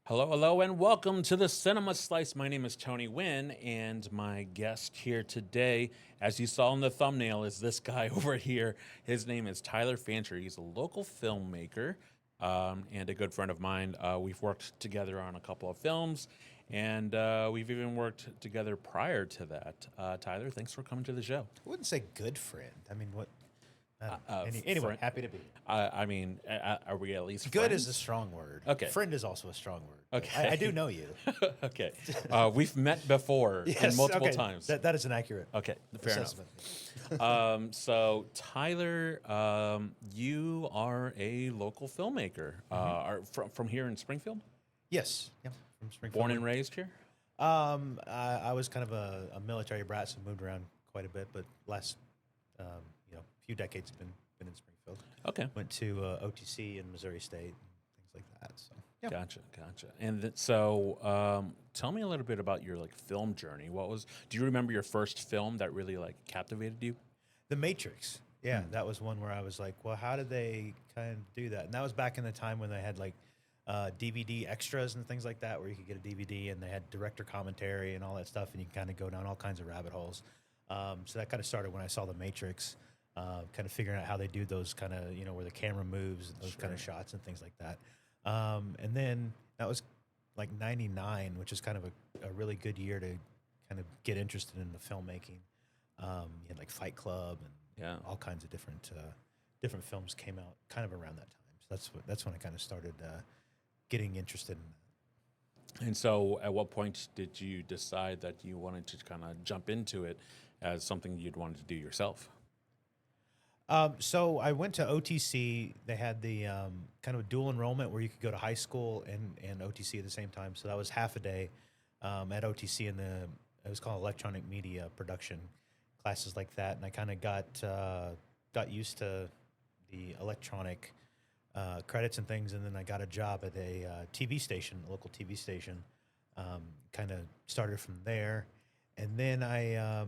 Hello, hello, and welcome to the Cinema Slice. My name is Tony Nguyen, and my guest here today, as you saw in the thumbnail, is this guy over here. His name is Tyler Fancher. He's a local filmmaker and a good friend of mine. We've worked together on a couple of films, and we've even worked together prior to that. Tyler, thanks for coming to the show. I wouldn't say good friend. I mean, what? I don't know. Anyway, Friend, happy to be here. are we at least Good friends? is a strong word. Okay. Friend is also a strong word. But Okay. I do know you. Okay. We've met before and multiple okay. times. That is an accurate Okay, fair enough. assessment. So Tyler, you are a local filmmaker. Are from here in Springfield? Yes. Yeah. From Springfield. Born and raised here? I was kind of a military brat, so moved around quite a bit, but last few decades have been in Springfield. Okay, Went to OTC in Missouri State and things like that. So yeah. gotcha. And so, tell me a little bit about your film journey. Do you remember your first film that really captivated you? The Matrix. Yeah, that was one where I was like, well, how did they kind of do that? And that was back in the time when they had DVD extras and things like that, where you could get a DVD and they had director commentary and all that stuff, and you kind of go down all kinds of rabbit holes. So that kind of started when I saw The Matrix, kind of figuring out how they do those kind of, where the camera moves and those kind of shots and things like that. And then that was like 99, which is kind of a really good year to kind of get interested in the filmmaking. You had like Fight Club and all kinds of different films came out kind of around that time. So that's when I kind of started getting interested in that. And so, at what point did you decide that you wanted to kind of jump into it as something you'd wanted to do yourself? So I went to OTC. They had the kind of dual enrollment where you could go to high school and OTC at the same time. So that was half a day at OTC it was called electronic media production classes like that. And I kind of got used to the electronic credits and things. And then I got a job at a TV station, a local TV station. Kind of started from there. And then I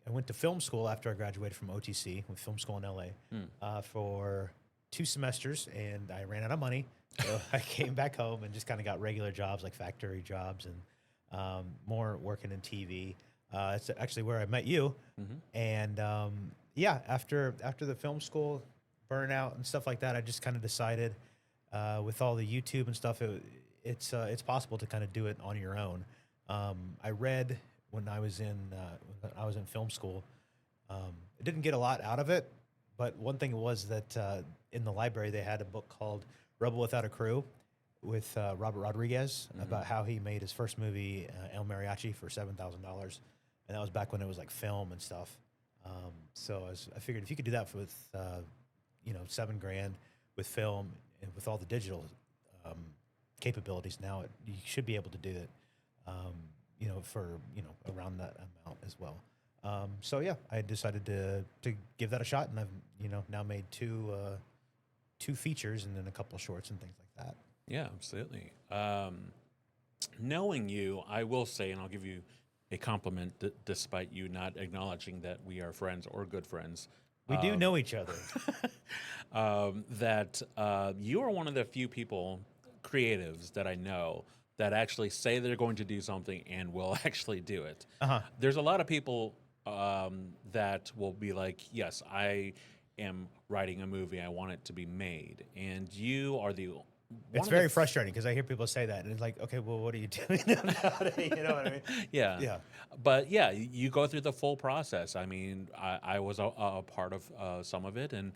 went to film school after I graduated from OTC, with film school in LA, for 2 semesters, and I ran out of money. So I came back home and just kind of got regular jobs, like factory jobs and more working in TV. It's actually where I met you. And after the film school burnout and stuff like that, I just kind of decided with all the YouTube and stuff, it's possible to kind of do it on your own. I read when I was in film school. I didn't get a lot out of it, but one thing was that in the library they had a book called Rebel Without a Crew with Robert Rodriguez about how he made his first movie, El Mariachi, for $7,000, and that was back when it was like film and stuff. So I figured if you could do that with $7,000 with film and with all the digital capabilities now, you should be able to do it. For around that amount as well. So yeah, I decided to give that a shot, and I've now made two features and then a couple of shorts and things like that. Yeah, absolutely. Knowing you, I will say, and I'll give you a compliment, despite you not acknowledging that we are friends or good friends. We do know each other. That you are one of the few people, creatives, that I know that actually say they're going to do something and will actually do it. There's a lot of people that will be like, yes, I am writing a movie, I want it to be made. And you are It's very frustrating because I hear people say that, and it's like, okay, well, what are you doing about it? You know what I mean? Yeah. Yeah. But yeah, you go through the full process. I mean, I was a part of some of it, and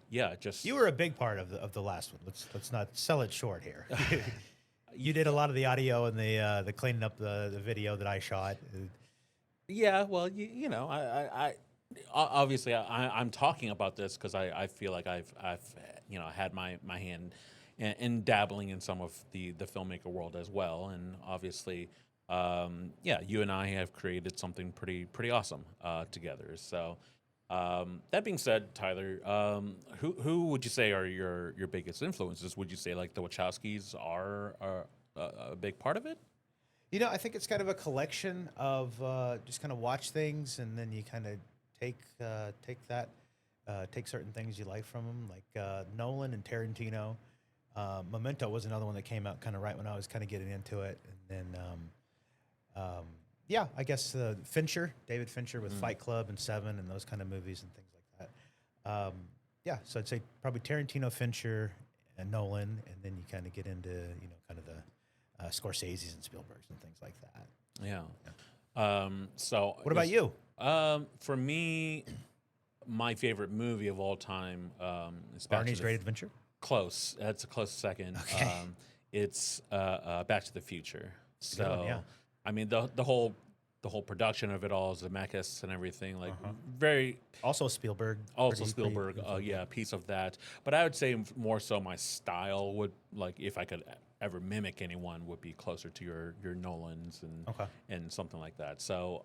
yeah, just You were a big part of the last one. Let's not sell it short here. You did a lot of the audio and the cleaning up the video that I shot. yeah. Well, I obviously I'm talking about this because I feel like I've had my hand in dabbling in some of the filmmaker world as well, and obviously, you and I have created something pretty awesome together. So. That being said, Tyler, who would you say are your biggest influences? Would you say like the Wachowskis are a big part of it? I think it's kind of a collection of just kind of watch things, and then you kind of take certain things you like from them, like Nolan and Tarantino. Memento was another one that came out kind of right when I was kind of getting into it, and then yeah, I guess Fincher, David Fincher with Fight Club and Seven and those kind of movies and things like that. Yeah, so I'd say probably Tarantino, Fincher, and Nolan, and then you kind of get into kind of the Scorsese's and Spielbergs and things like that. Yeah. So What about you? For me, my favorite movie of all time is Barney's Great Adventure. Close. That's a close second. Okay. It's Back to the Future. a good one, yeah. I mean the whole production of it all, Zemeckis and everything, like very Also Spielberg. also Spielberg. Yeah, a piece of that. But I would say more so my style would, like, if I could ever mimic anyone, would be closer to your Nolans and Okay. and something like that. So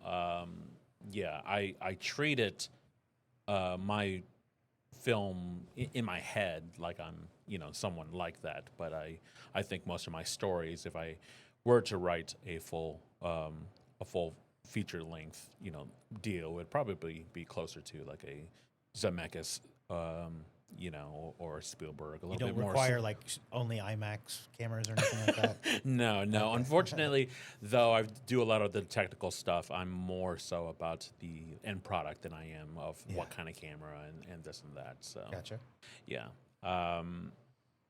yeah, I treat it my film in my head like I'm someone like that. But I think most of my stories, if I were to write a full feature length deal, would probably be closer to like a Zemeckis or Spielberg, a You little don't bit more. require like only IMAX cameras or anything like that. No. Unfortunately, though, I do a lot of the technical stuff. I'm more so about the end product than I am of what kind of camera and this and that. So Gotcha. yeah.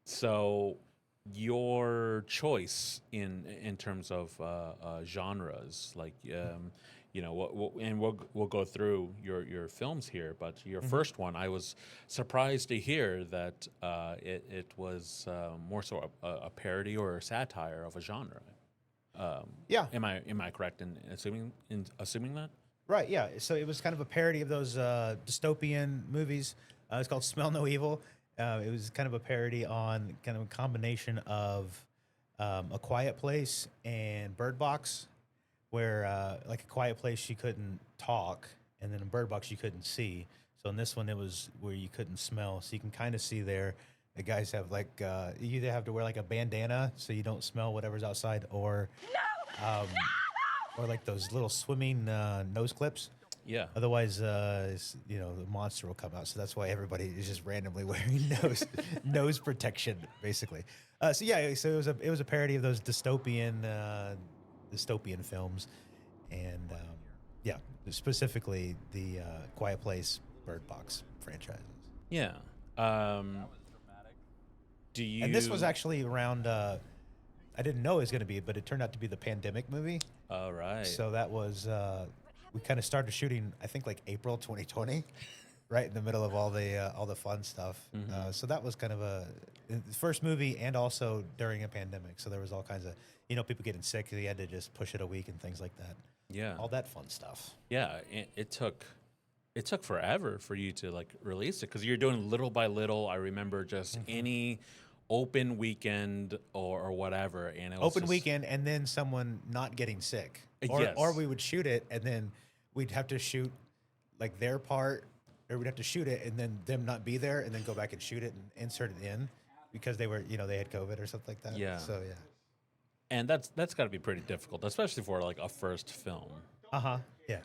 So your choice in terms of genres, like and we'll go through your films here, but your first one, I was surprised to hear that it was more so a parody or a satire of a genre. Yeah. Am I correct in assuming that? Right, yeah. So it was kind of a parody of those dystopian movies. It's called Smell No Evil. It was kind of a parody on kind of a combination of A Quiet Place and Bird Box, where like A Quiet Place you couldn't talk, and then in Bird Box you couldn't see. So in this one it was where you couldn't smell. So you can kind of see there. The guys have like you either have to wear like a bandana so you don't smell whatever's outside, or like those little swimming nose clips. Yeah. Otherwise, the monster will come out. So that's why everybody is just randomly wearing nose protection, basically. So it was a parody of those dystopian films, and yeah, specifically the Quiet Place, Bird Box franchises. Yeah. Do you? And this was actually around. I didn't know it was going to be, but it turned out to be the pandemic movie. All right. So that was we kind of started shooting, I think, like April 2020, right in the middle of all the fun stuff. So that was kind of the first movie, and also during a pandemic. So there was all kinds of people getting sick. They had to just push it a week and things like that. Yeah. All that fun stuff. Yeah. It took forever for you to like release it, because you're doing little by little. I remember just any open weekend or whatever, and it was Open just, weekend, and then someone not getting sick, Yes. or we would shoot it, and then we'd have to shoot like their part, or we'd have to shoot it and then them not be there, and then go back and shoot it and insert it in because they were they had COVID or something like that. Yeah. So yeah. and that's got to be pretty difficult, especially for like a first film. Yeah.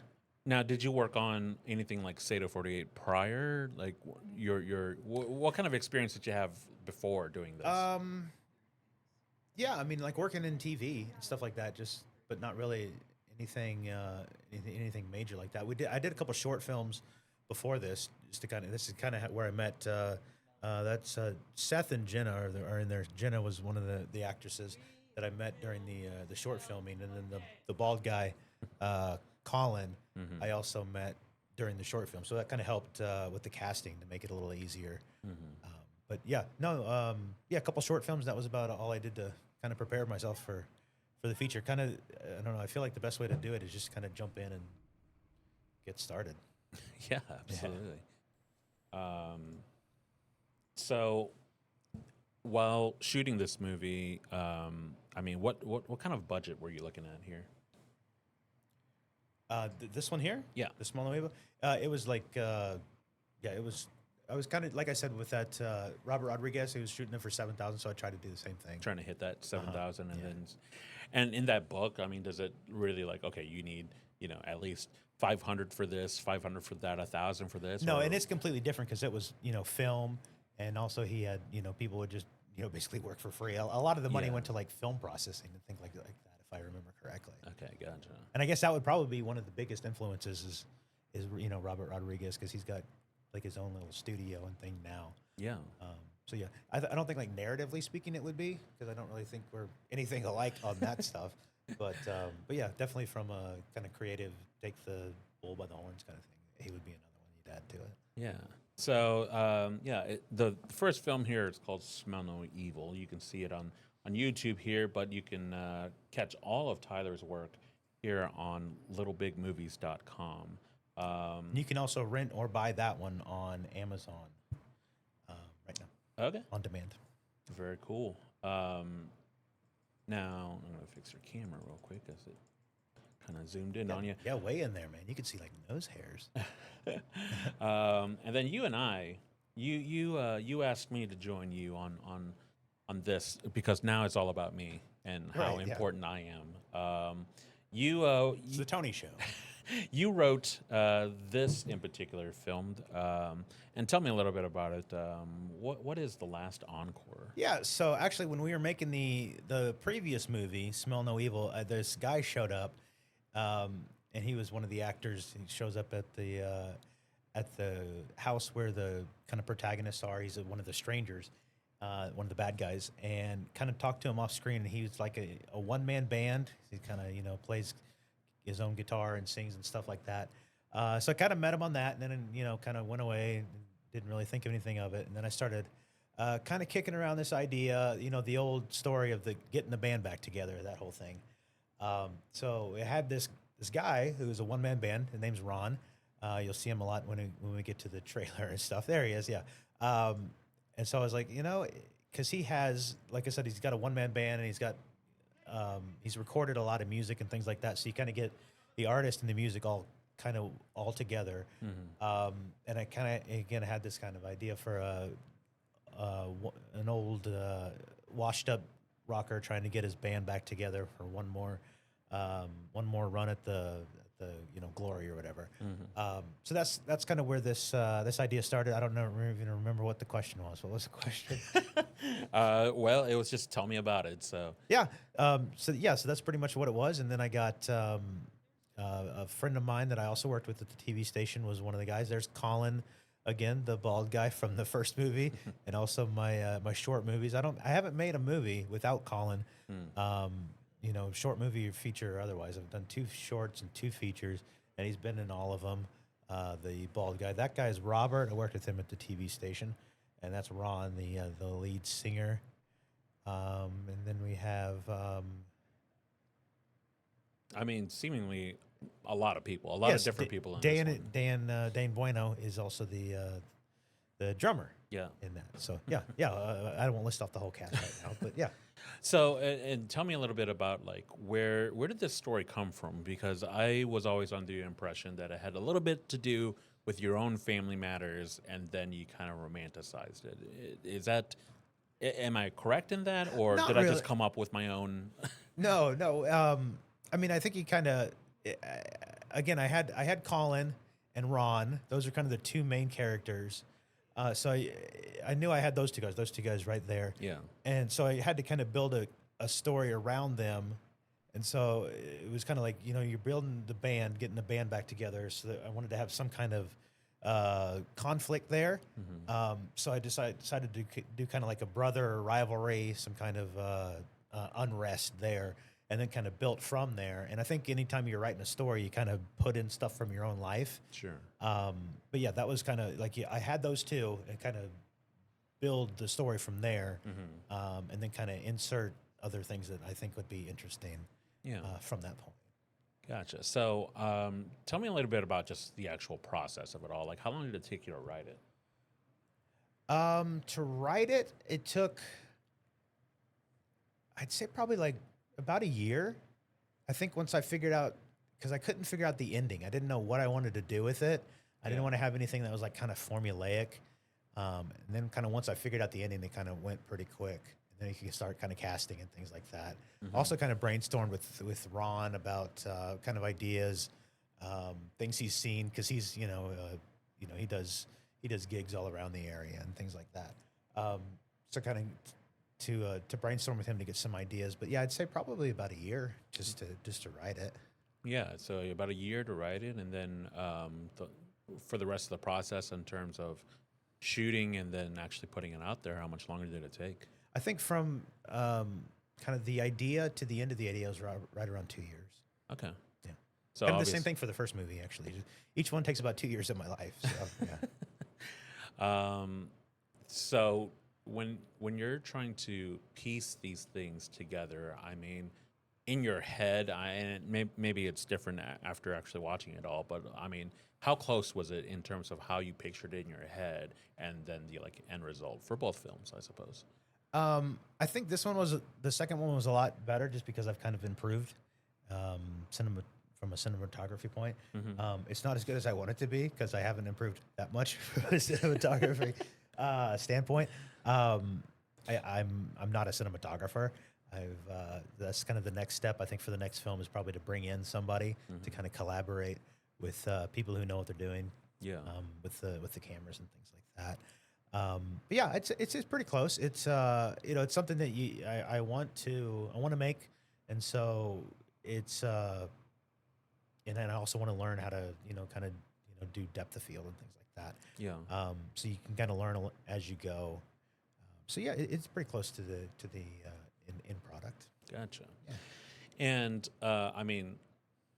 Now, did you work on anything like Sado 48 prior? Like what kind of experience did you have before doing this? Yeah, I mean, like working in TV and stuff like that, but not really anything major like that. I did a couple short films before this, just to this is kind of where I met. That's Seth and Jenna are in there. Jenna was one of the actresses that I met during the short filming, and then the bald guy, Colin, I also met during the short film. So that kind of helped with the casting to make it a little easier. But yeah, no, a couple short films. That was about all I did to kind of prepare myself for the feature. Kind of, I don't know. I feel like the best way to do it is just kind of jump in and get started. Yeah, absolutely. So, while shooting this movie, I mean, what kind of budget were you looking at here? This one here, Yeah. the small wave. It was like, it was. I was kind of like I said with that Robert Rodriguez. He was shooting it for 7,000, so I tried to do the same thing. Trying to hit that 7,000, and in that book, I mean, does it really like, okay, you need at least 500 for this, 500 for that, 1,000 for this? No, and it's completely different because it was film, and also he had people would just basically work for free. A lot of the money Yeah. went to like film processing and things like that, if I remember correctly. Okay, gotcha. And I guess that would probably be one of the biggest influences is Robert Rodriguez, because he's got like his own little studio and thing now. Yeah. So yeah, I don't think like narratively speaking it would be, because I don't really think we're anything alike on that stuff. But yeah, definitely from a kind of creative, take the bull by the horns kind of thing. He would be another one you'd add to it. Yeah. So the first film here is called Smell No Evil. You can see it on YouTube here, but you can catch all of Tyler's work here on littlebigmovies.com. And you can also rent or buy that one on Amazon right now Okay. on demand. Very cool. Now I'm gonna fix your camera real quick as it kind of zoomed in on you. Yeah, way in there, man. You could see like nose hairs. And then you and I, you asked me to join you on this because now it's all about me and how Right, yeah. important I am. You It's the Tony Show. you wrote this in particular film, and tell me a little bit about it. What is The Last Encore? Yeah, so actually, when we were making the previous movie, Smell No Evil, this guy showed up, and he was one of the actors. He shows up at the house where the kind of protagonists are. He's one of the strangers, one of the bad guys, and kind of talked to him off screen. And he was like a one man band. He kind of plays his own guitar and sings and stuff like that. So I kind of met him on that, and then kind of went away and didn't really think of anything of it. And then I started kind of kicking around this idea, the old story of the getting the band back together, that whole thing. So we had this guy who is a one man band. His name's Ron. You'll see him a lot when we get to the trailer and stuff. There he is, yeah. And so I was like, because he has, like I said, he's got a one man band, and he's recorded a lot of music and things like that. So you kind of get the artist and the music all together. Mm-hmm. And I kind of again had this kind of idea for an old washed up rocker trying to get his band back together for one more run at the glory or whatever. Mm-hmm. So that's kind of where this idea started. I don't know even remember what the question was. What was the question? Well, it was just tell me about it. So Yeah. So that's pretty much what it was. And then I got a friend of mine that I also worked with at the TV station was one of the guys. There's Colin, again, the bald guy from the first movie, and also my short movies. I haven't made a movie without Colin. Short movie or feature or otherwise. I've done 2 shorts and 2 features, and he's been in all of them. The bald guy. That guy is Robert. I worked with him at the TV station, and that's Ron, the lead singer. And then we have. I mean, seemingly a lot of people, a lot of different people in this one. Dane Bueno is also the drummer. Yeah. In that. So I won't list off the whole cast right now, but yeah. So, and tell me a little bit about like where did this story come from? Because I was always under the impression that it had a little bit to do with your own family matters, and then you kind of romanticized it. Is that? Am I correct in that, or Not did I really. just come up with my own? No. I mean, I think he kind of. Again, I had Colin and Ron. Those are kind of the 2 main characters. So I knew I had those two guys right there. Yeah. And so I had to kind of build a story around them. And so it was kind of like, you're building the band, getting the band back together. So that I wanted to have some kind of conflict there. Mm-hmm. So I decided to do kind of like a brother rivalry, some kind of unrest there, and then kind of built from there. And I think anytime you're writing a story, you kind of put in stuff from your own life. Sure. But yeah, that was kind of like, I had those 2 and kind of build the story from there, and then kind of insert other things that I think would be interesting from that point. Gotcha. So, tell me a little bit about just the actual process of it all. Like, how long did it take you to write it? To write it, it took, I'd say probably like about a year. I think once I figured out, because I couldn't figure out the ending. I didn't know what I wanted to do with it. I didn't want to have anything that was like kind of formulaic. And then kind of once I figured out the ending, it kind of went pretty quick. And then you can start kind of casting and things like that. Also kind of brainstormed with Ron about kind of ideas, things he's seen, because he's he does gigs all around the area and things like that. So kind of to brainstorm with him to get some ideas. But yeah, I'd say probably about a year just to write it. Yeah, so about a year to write it, and then for the rest of the process in terms of shooting and then actually putting it out there, how much longer did it take? I think from kind of the idea to the end of the idea was right around 2 years. Okay, Yeah. so Kind of the same thing for the first movie, actually. Each one takes about 2 years of my life. So yeah. So when you're trying to piece these things together, I mean, in your head, maybe it's different after actually watching it all, but I mean, how close was it in terms of how you pictured it in your head and then the like end result for both films, I suppose? I think the second one was a lot better just because I've kind of improved cinema from a cinematography point. It's not as good as I want it to be because I haven't improved that much from a cinematography standpoint. I'm not a cinematographer. That's kind of the next step. I think for the next film is probably to bring in somebody to kind of collaborate with people who know what they're doing. Yeah. With the cameras and things like that. But yeah, it's pretty close. It's it's something that I want to make, and so it's and then I also want to learn how to kind of do depth of field and things like that. Yeah. So you can kind of learn as you go. So yeah, it's pretty close to the in product. Gotcha. Yeah. And I mean,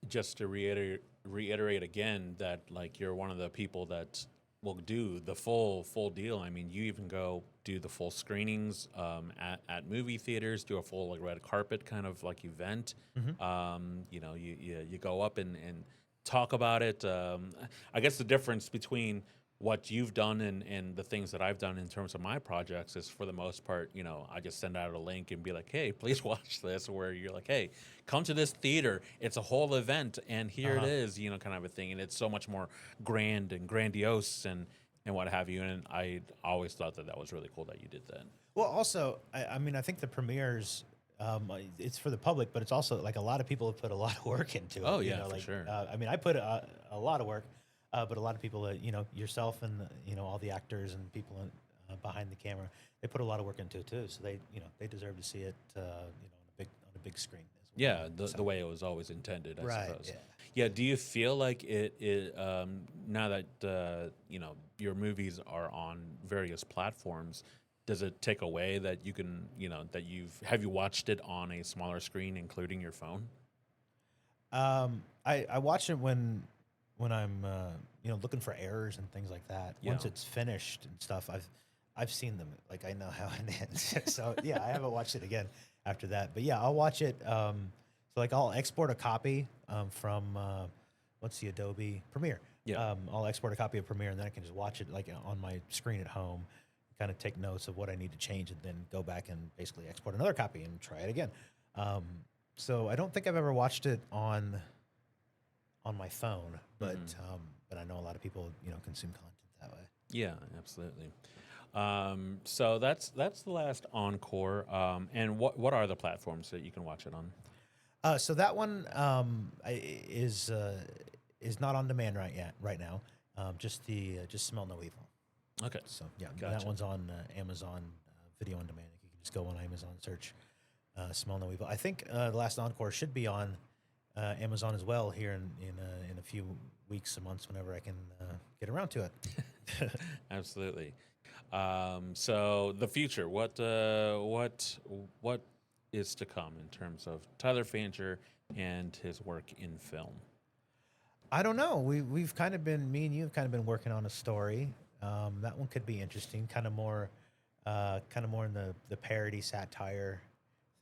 just to reiterate again that like you're one of the people that will do the full deal. I mean, you even go do the full screenings at movie theaters, do a full like red carpet kind of like event. You go up and talk about it. I guess the difference between what you've done and the things that I've done in terms of my projects is for the most part, I just send out a link and be like, hey, please watch this, where you're like, hey, come to this theater. It's a whole event and here it is, kind of a thing. And it's so much more grand and grandiose and what have you. And I always thought that was really cool that you did that. Well, also, I mean, I think the premieres, it's for the public, but it's also like a lot of people have put a lot of work into it. Oh, yeah, for sure. I mean, I put a lot of work, but a lot of people, yourself and all the actors and people behind the camera, they put a lot of work into it too. So they deserve to see it, on a big screen. Yeah, the way it was always intended, I suppose. Yeah. Yeah. Do you feel like it now that your movies are on various platforms, does it take away that you can that have you watched it on a smaller screen, including your phone? I watch it when I'm looking for errors and things like that. Yeah. Once it's finished and stuff, I've seen them. Like I know how it ends. So yeah, I haven't watched it again after that. But yeah, I'll watch it. So like I'll export a copy from what's the Adobe Premiere. Yeah. I'll export a copy of Premiere and then I can just watch it like on my screen at home, kind of take notes of what I need to change and then go back and basically export another copy and try it again. So I don't think I've ever watched it on my phone, but I know a lot of people consume content that way. Yeah, absolutely. So that's the last encore. And what are the platforms that you can watch it on? So that one is not on demand right now. Just Smell No Evil. Okay. So yeah, Gotcha. that one's on Amazon Video on Demand. You can just go on Amazon, search Smell No Evil. I think the last encore should be on Amazon as well here in a few weeks or months, whenever I can get around to it. Absolutely. So the future, what is to come in terms of Tyler Fancher and his work in film? I don't know. We've kind of been, me and you have kind of been working on a story. That one could be interesting. Kind of more in the parody satire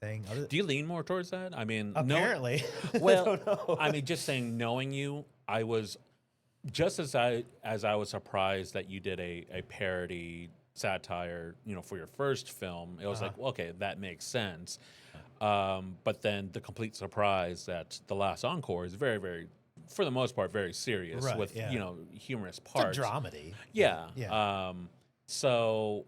thing. Do you lean more towards that? I mean, apparently. Well, I don't know. I mean, just saying, knowing you, I was just as I was surprised that you did a parody satire, for your first film. It was like, well, okay, that makes sense. But then the complete surprise that the last encore is very, very, for the most part, very serious with humorous parts. It's a dramedy. Yeah. Yeah. So,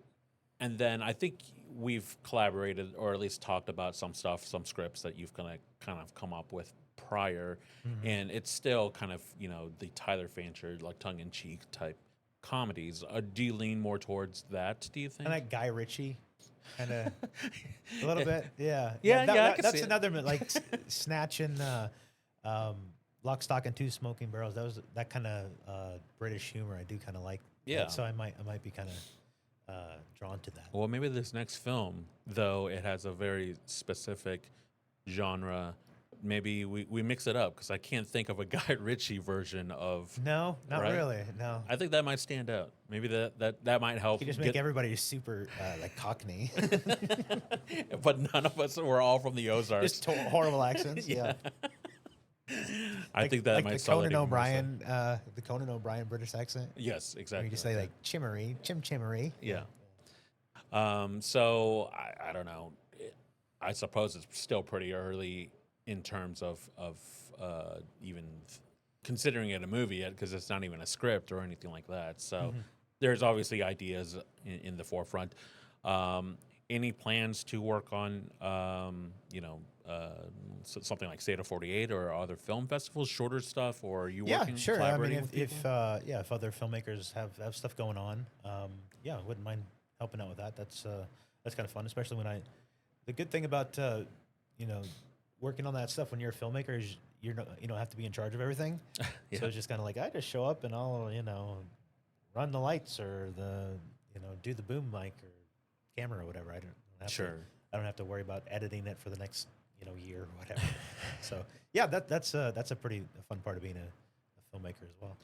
and then I think we've collaborated or at least talked about some scripts that you've kind of come up with prior, and it's still kind of the Tyler Fancher like tongue-in-cheek type comedies. Do you lean more towards that? Do you think? And that Guy Ritchie kind of a little bit. Yeah, Yeah, That, yeah, I can that's see it. another like Snatch and um, Lock, Stock, and Two Smoking Barrels. That was that kind of British humor. I do kind of like. Yeah. So I might be kind of drawn to that. Well, maybe this next film, though it has a very specific genre, maybe we mix it up because I can't think of a Guy Ritchie version of. No, not Right? really. No. I think that might stand out. Maybe that might help. You just make everybody super like Cockney. But none of us were all from the Ozarks. Just horrible accents. Yeah. I think that like might the sell it Conan even more so. O'Brien, the Conan O'Brien British accent. Yes, Where exactly. you just say like chimmery, chimmery. Yeah. So I don't know. I suppose it's still pretty early in terms of even considering it a movie yet because it's not even a script or anything like that. So there's obviously ideas in the forefront. Any plans to work on something like State of 48 or other film festivals, shorter stuff, or are you Yeah, working sure. I collaborating mean, with if people? if other filmmakers have stuff going on, yeah, I wouldn't mind helping out with that. That's kind of fun, especially when the good thing about working on that stuff when you're a filmmaker is you don't have to be in charge of everything. Yeah. So it's just kind of like I just show up and I'll run the lights or do the boom mic or camera or whatever. I don't have Sure. to, I don't have to worry about editing it for the next year or whatever. So yeah, that's a pretty fun part of being a filmmaker as well.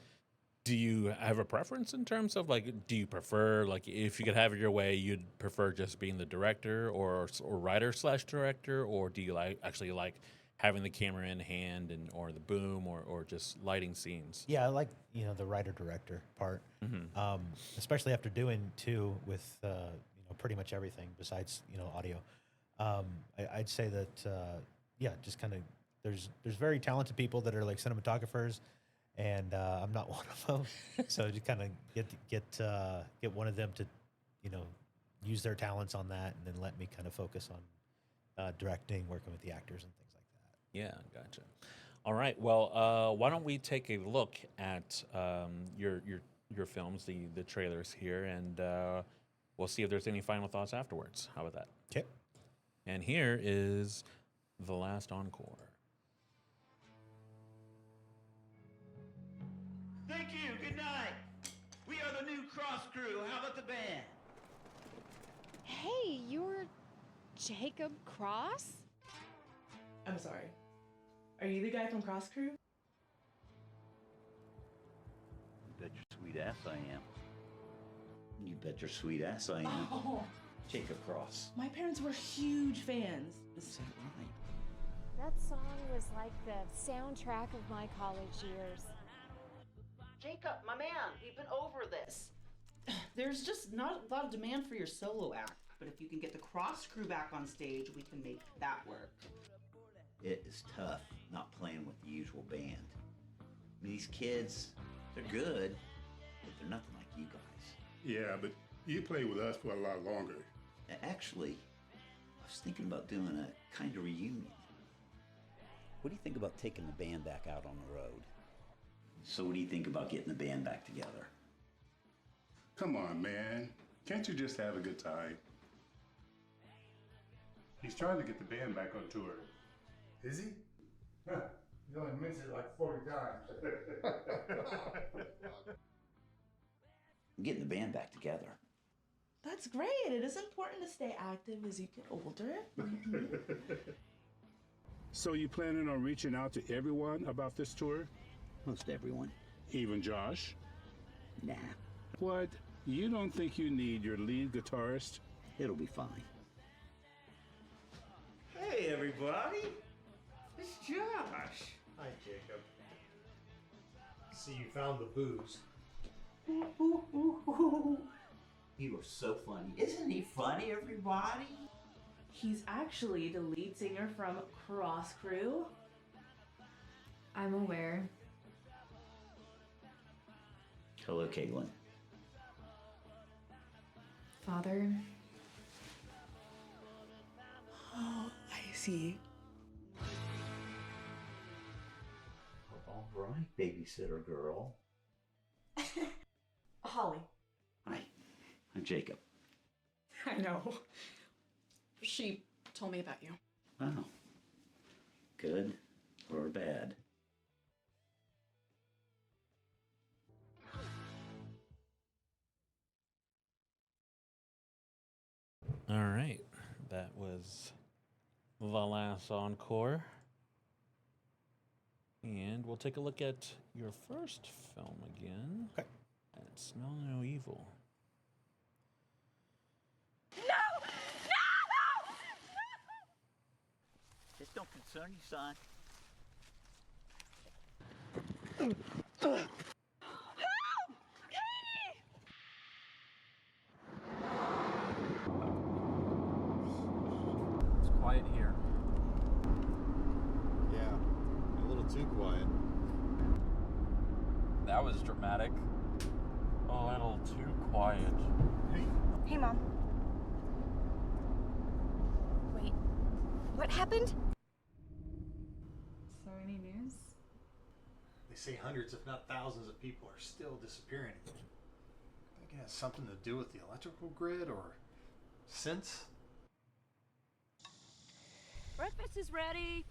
Do you have a preference in terms of do you prefer if you could have it your way, you'd prefer just being the director or writer slash director, or do you actually like having the camera in hand or the boom or just lighting scenes? Yeah, I like the writer director part, especially after doing two with pretty much everything besides audio. I'd say that yeah, just kind of there's very talented people that are like cinematographers, and I'm not one of them. So just kind of get one of them to use their talents on that, and then let me kind of focus on directing, working with the actors and things like that. Yeah, gotcha. All right. Well, why don't we take a look at your films, the trailers here, and we'll see if there's any final thoughts afterwards. How about that? Okay. And here is The Last Encore. Thank you. Good night. We are the new Cross Crew. How about the band? Hey, you're Jacob Cross? I'm sorry. Are you the guy from Cross Crew? You bet your sweet ass I am. You bet your sweet ass I am. Oh, Jacob Cross. my parents were huge fans. Is that right? That song was like the soundtrack of my college years. Jacob, my man, we've been over this. There's just not a lot of demand for your solo act, but if you can get the Cross Crew back on stage, we can make that work. It is tough not playing with the usual band. I mean, these kids, they're good, but they're nothing like you guys. Yeah, but you played with us for a lot longer. Actually, I was thinking about doing a kind of reunion. What do you think about taking the band back out on the road? So what do you think about getting the band back together? Come on, man. Can't you just have a good time? He's trying to get the band back on tour. Is he? Huh. He only mentioned it like 40 times. Getting the band back together. That's great. It is important to stay active as you get older. So you planning on reaching out to everyone about this tour? Most everyone. Even Josh? Nah, What? You don't think you need your lead guitarist? it'll be fine. Hey, everybody. It's Josh. Hi, Jacob. See, you found the booze. You are so funny. Isn't he funny, everybody? He's actually the lead singer from Cross Crew. I'm aware. Hello, Caitlin. Father, Oh, I see. All right, babysitter girl. Holly. Hi, I'm Jacob. I know. She told me about you. Oh. Good or bad? All right. That was the last encore. And we'll take a look at your first film again. Okay. And Smell No Evil. This don't concern you, son. It's quiet here. Yeah, a little too quiet. That was dramatic. A little too quiet. Hey, Mom. Wait, what happened? So, any news? They say hundreds, if not thousands, of people are still disappearing. I think it has something to do with the electrical grid or synths. Breakfast is ready.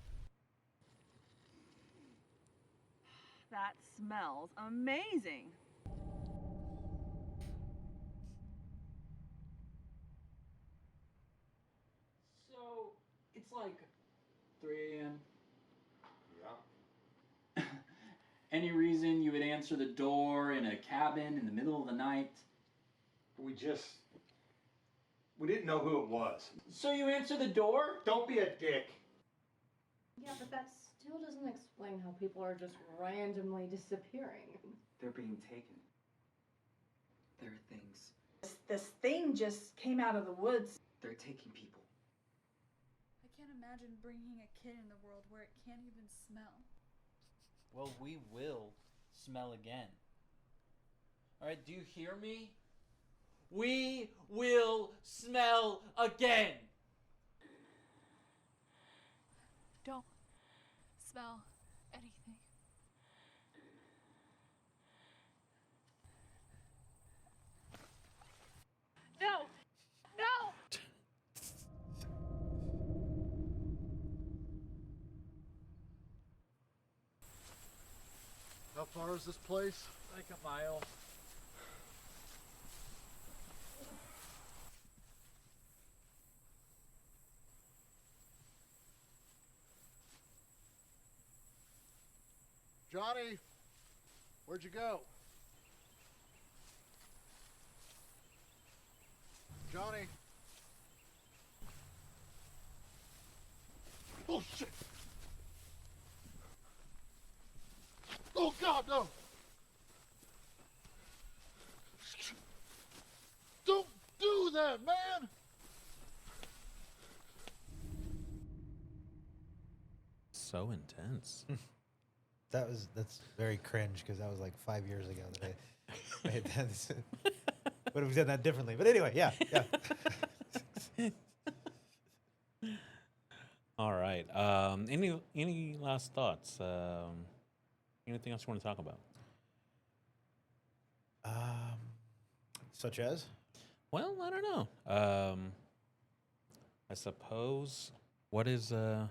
That smells amazing. So, it's like 3 a.m. Yeah. Any reason you would answer the door in a cabin in the middle of the night? We didn't know who it was. So you answer the door? Don't be a dick. Yeah, but that still doesn't explain how people are just randomly disappearing. They're being taken. There are things. This thing just came out of the woods. They're taking people. I can't imagine bringing a kid in the world where it can't even smell. Well, we will smell again. Alright, do you hear me? We will smell again! Don't smell anything. No! No! How far is this place? Like a mile. Johnny, where'd you go? Johnny. Oh, shit. Oh, God, no. Don't do that, man. So intense. That's very cringe because that was like 5 years ago that I made that. Would have done that differently. But anyway, yeah. All right. Any last thoughts? Anything else you want to talk about? Such as? Well, I don't know. I suppose what's the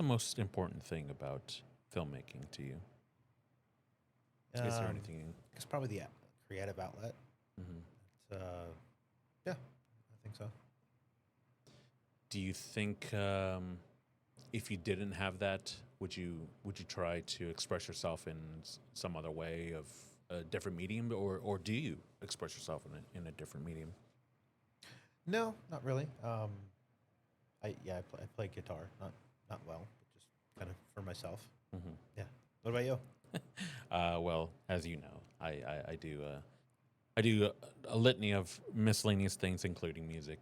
most important thing about filmmaking to you? Is there anything? It's probably the creative outlet. Mm-hmm. It's, yeah, I think so. Do you think if you didn't have that, would you try to express yourself in some other way of a different medium, or do you express yourself in a different medium? No, not really. I play guitar, not well, but just kind of for myself. Mm-hmm. Yeah. What about you? Well, as you know, I do a litany of miscellaneous things, including music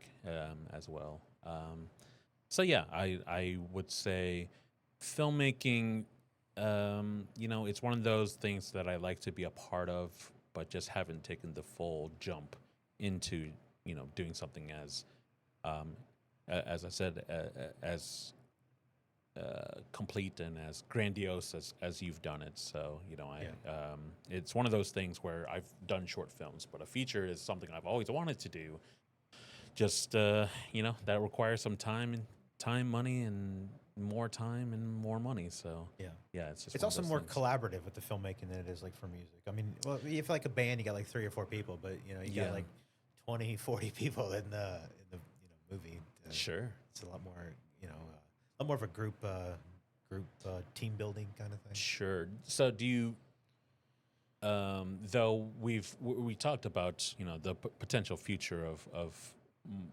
as well. So yeah, I would say filmmaking. It's one of those things that I like to be a part of, but just haven't taken the full jump into doing something as I said, as complete and as grandiose as you've done it. So it's one of those things where I've done short films, but a feature is something I've always wanted to do. just that requires some time, money, and more time and more money. So yeah, it's just It's one of also those more things. collaborative with the filmmaking than it is like for music. I mean, well, if like a band, you got like 3 or 4 people, but you Yeah. got like 20, 40 people in the movie. Sure. It's a lot more a lot more of a group team building kind of thing. Sure. So do you? Though we talked about the potential future of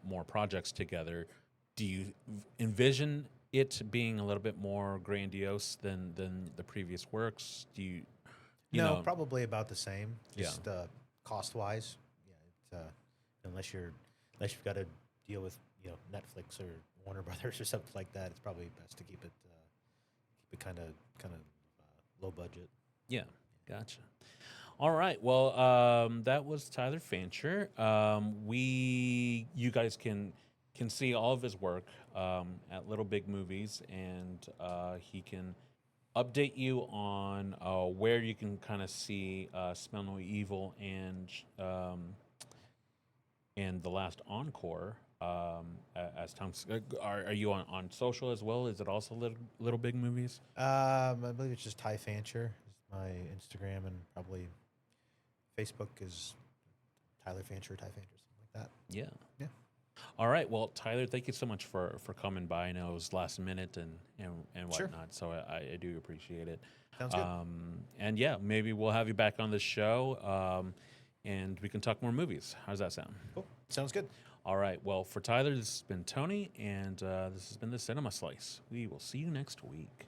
more projects together, do you envision it being a little bit more grandiose than the previous works? Do you? No, know, probably about the same. Yeah. Just cost wise, unless you've got to deal with Netflix or Warner Brothers or something like that, it's probably best to keep it kind of low budget. Yeah, gotcha. All right. Well, that was Tyler Fancher. You guys can see all of his work at Little Big Movies, and he can update you on where you can kind of see Smell No Evil and The Last Encore. As time, are you on social as well? Is it also Little Big Movies? I believe it's just Ty Fancher. Is my Instagram, and probably Facebook is Tyler Fancher, something like that. Yeah. Yeah. All right. Well, Tyler, thank you so much for coming by. I know it was last minute and Sure. whatnot, so I do appreciate it. Sounds good. And yeah, maybe we'll have you back on the show, and we can talk more movies. How does that sound? Cool. Sounds good. All right. Well, for Tyler, this has been Tony, and this has been the Cinema Slice. We will see you next week.